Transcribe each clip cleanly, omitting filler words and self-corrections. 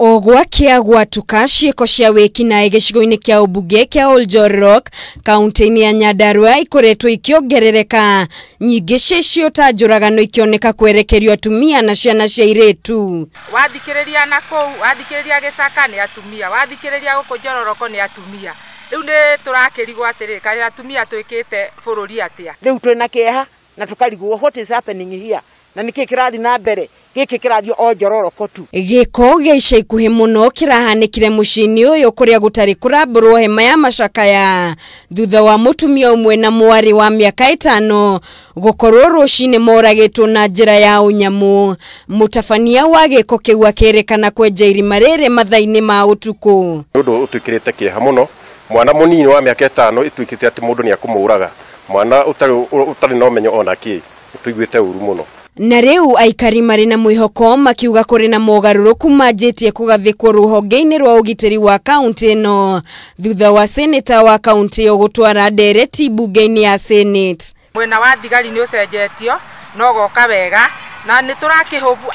Ogwa kia gwatuka ciiko cia wikinai gicigo-ini kia umbunge kia Ol-Jororok kaunti ya Nyandarua ikoretwo ikiongerereka, nyingi cicio ta njuragano ikioneka kwerekerio atumia na ciana cia airitu. Wathikiriria na kou wathikiriria gicaka ni atumia, wathikiriria guku Jororoko ni atumia. Riu ni turakirigwo atiri kana atumia twikite bururi atia. Riu twina kieha na tukarigwo what is happening here. Na niki kirathi na mbere giki kirathio Ol-Jororoko tu. Giko gia ica ikuhi muno kirahanikire mucini uyu kuria gutari kurambũrwo hema ya macakaya thutha wa mutumia umwe na mwari wa miaka 5 gukorwo rucini moragitwo na njira ya unyamu. Mutabania wa giko kiu akerekana kwenja irima riri mathaini ma utuku. Ndu utwikirite kieha muno, mwana munini wa miaka 5 itwikite ati mundu ni akumuraga, mwana utari no menyo ona ki tuiguite uru muno. Na riu Aikari mari na mwihoko makiuga kuri na mogaruruku manjitie kugathikwo ruhonge-ini rwa ugitiri wa kaunti ino thutha wa seneta wa kaunti gutwara ndereti mbunge-ini ya Senate. Mwena wa thigari ni ucenjetio no goka wega na ni turakihubu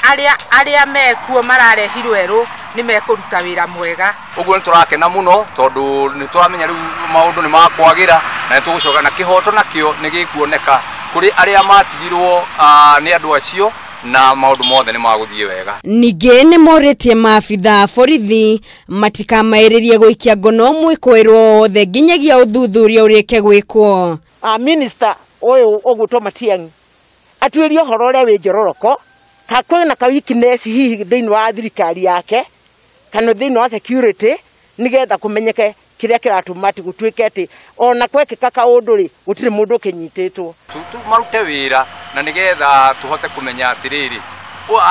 aria mekuo mararehirwo eru ni mekuruta wira mwega. Uguo ni turakena muno tondu ni turamenya riu maundu ni makwagira na ni tugucoka na kihoto nakio ni gikuoneka kuri aria matigirwo ni andu acio na maundu mothe ni maguthie wega. Ningi ni moretie maabitha borithi matikamairirie guikia ngono mwikoirwo othe nginyagia uthuthuria urike gwikwo. Minister oyo ogutwo Matiang'i atwirio horo ria wi Jororoko ka kwina ka weakness hihi thiini wa thirikari yake kana thiini wa security nigetha kumenyeke kiria kiratumati gutwike ati ona kwekeka kaundu ri gutire mundu kinyititwo tu marute wira na nigetha tuhote kumenya atiriri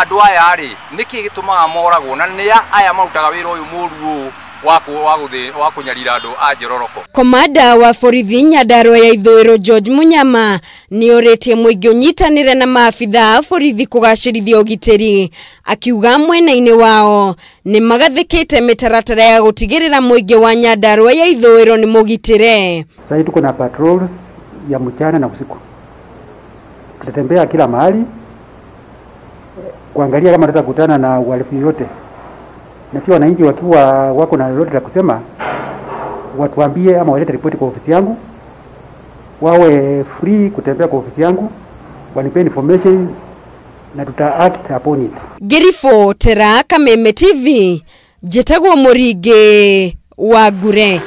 andu aya ri niki gitumaga moragwo na ni aya marutaga wira uyu muru wa kunyarira andu a Jororoko. Komanda wa borithi Nyandarua ya ithuiro George Munyama ni oretie muingi unyitanire na maabitha borithi kugacirithia ugitiri, akiuga mwena-ini wao ni magathikite mitaratara ya gutigirira muingi wa Nyandarua ya ithuiro ni mugitire. Sasa tuko na patrols ya mchana na usiku, tutatembea kila mahali kuangalia kama tutakutana na uhalifu yote, na pia wananchi wakiwa wako na lolote la kusema watuambie ama walete ripoti kwa ofisi yangu, wawe free kutembea kwa ofisi yangu, wanipe information na tuta act upon it. Girifo Tera Kameme TV, Jetagwo Muringi wa Gure.